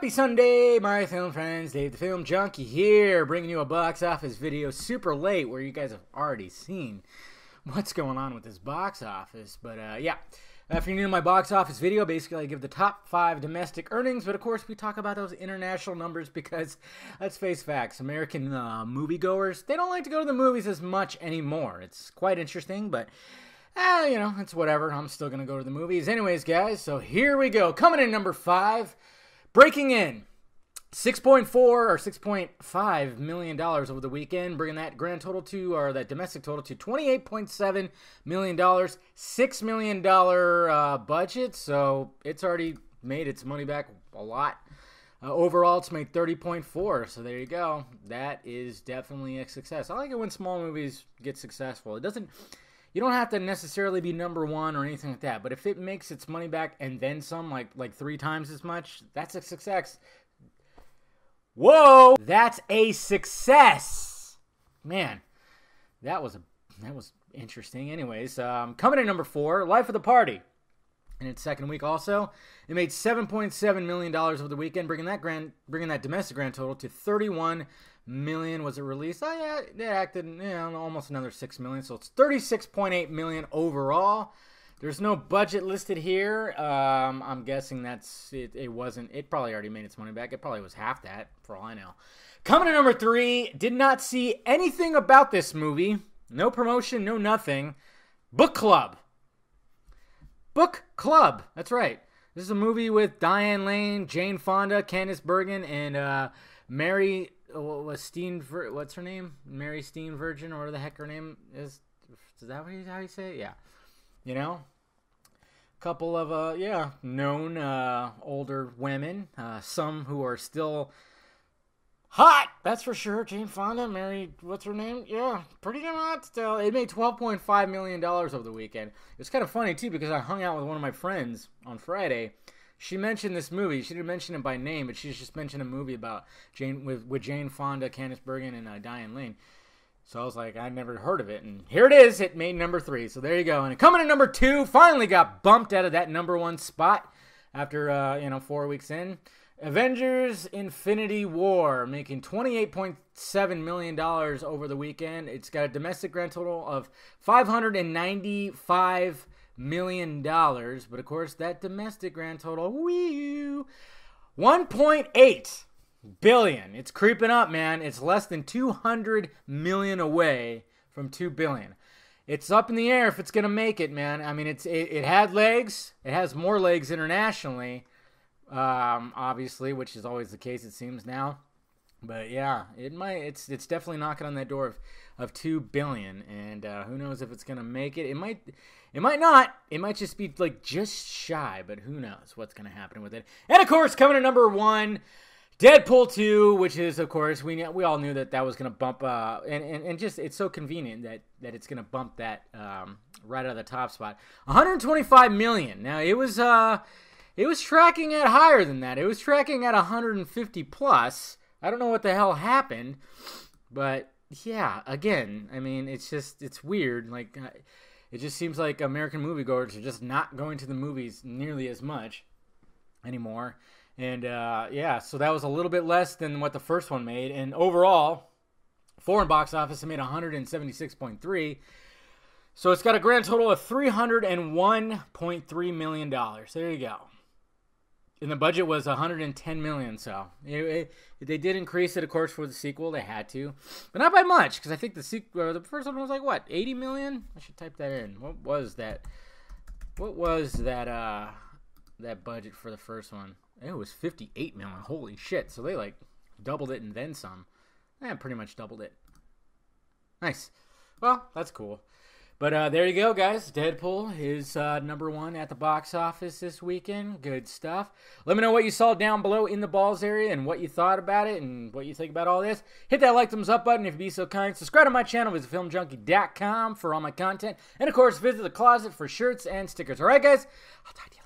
Happy Sunday, my film friends. Dave the Film Junkie here, bringing you a box office video super late where you guys have already seen what's going on with this box office. But yeah, if you're new to my box office video, basically I give the top 5 domestic earnings, but of course we talk about those international numbers because, let's face facts, American moviegoers, they don't like to go to the movies as much anymore. It's quite interesting, but you know, it's whatever. I'm still going to go to the movies. Anyways, guys, so here we go. Coming in number 5, breaking in $6.4 or $6.5 million over the weekend, bringing that grand total to, or that domestic total to $28.7 million, $6 million budget, so it's already made its money back a lot. Overall, it's made $30.4, so there you go. That is definitely a success. I like it when small movies get successful. It doesn't... You don't have to necessarily be number one or anything like that, but if it makes its money back and then some, like 3 times as much, that's a success. Whoa! That's a success! Man, that was interesting. Anyways, coming in number 4, Life of the Party. In its second week also, it made $7.7 million over the weekend, bringing that domestic grand total to $31 million. Was it released? Oh yeah, it acted, you know, almost another $6 million, so it's $36.8 million overall. There's no budget listed here. I'm guessing that's it. It probably already made its money back. It probably was half that, for all I know. Coming in number 3, did not see anything about this movie. No promotion, no nothing. Book Club. Book Club. That's right. This is a movie with Diane Lane, Jane Fonda, Candice Bergen, and Mary. What's her name? Mary Steenburgen, or whatever the heck her name is. Is that how you say it? Yeah. You know, a couple of known older women. Some who are still hot, that's for sure. Jane Fonda, Mary, what's her name? Yeah, pretty damn hot still. It made $12.5 million over the weekend. It's kind of funny, too, because I hung out with one of my friends on Friday. She mentioned this movie. She didn't mention it by name, but she just mentioned a movie about with Jane Fonda, Candice Bergen, and Diane Lane. So I was like, I never heard of it. And here it is. It made number 3. So there you go. And coming in number 2, finally got bumped out of that number 1 spot after, 4 weeks in. Avengers Infinity War, making $28.7 million over the weekend. It's got a domestic grand total of $595 million. But, of course, that domestic grand total, $1.8 billion. It's creeping up, man. It's less than $200 million away from $2 billion. It's up in the air if it's going to make it, man. I mean, it had legs. It has more legs internationally. Obviously, which is always the case, it seems now. But yeah, it's definitely knocking on that door of $2 billion, and who knows if it's gonna make it. It might not. It might just be like just shy, but who knows what's gonna happen with it. And of course, coming to number 1, Deadpool 2, which is, of course, we all knew that was gonna bump, and just it's so convenient that it's gonna bump that right out of the top spot. $125 million. Now it was tracking at higher than that. It was tracking at 150 plus. I don't know what the hell happened, but yeah, again, I mean, it's weird. Like, it just seems like American moviegoers are just not going to the movies nearly as much anymore. And yeah, so that was a little bit less than what the first one made. And overall, foreign box office, it made 176.3. So it's got a grand total of $301.3 million. So there you go. And the budget was $110 million, so they did increase it, of course, for the sequel. They had to, but not by much, because I think the first one was like what, $80 million? I should type that in. What was that? What was that budget for the first one? It was $58 million. Holy shit! So they like doubled it and then some. Pretty much doubled it. Nice. Well, that's cool. But there you go, guys. Deadpool is number 1 at the box office this weekend. Good stuff. Let me know what you saw down below in the balls area and what you thought about it and what you think about all this. Hit that like, thumbs up button if you'd be so kind. Subscribe to my channel. Visit filmjunkie.com for all my content. And, of course, visit the closet for shirts and stickers. All right, guys? I'll talk to you.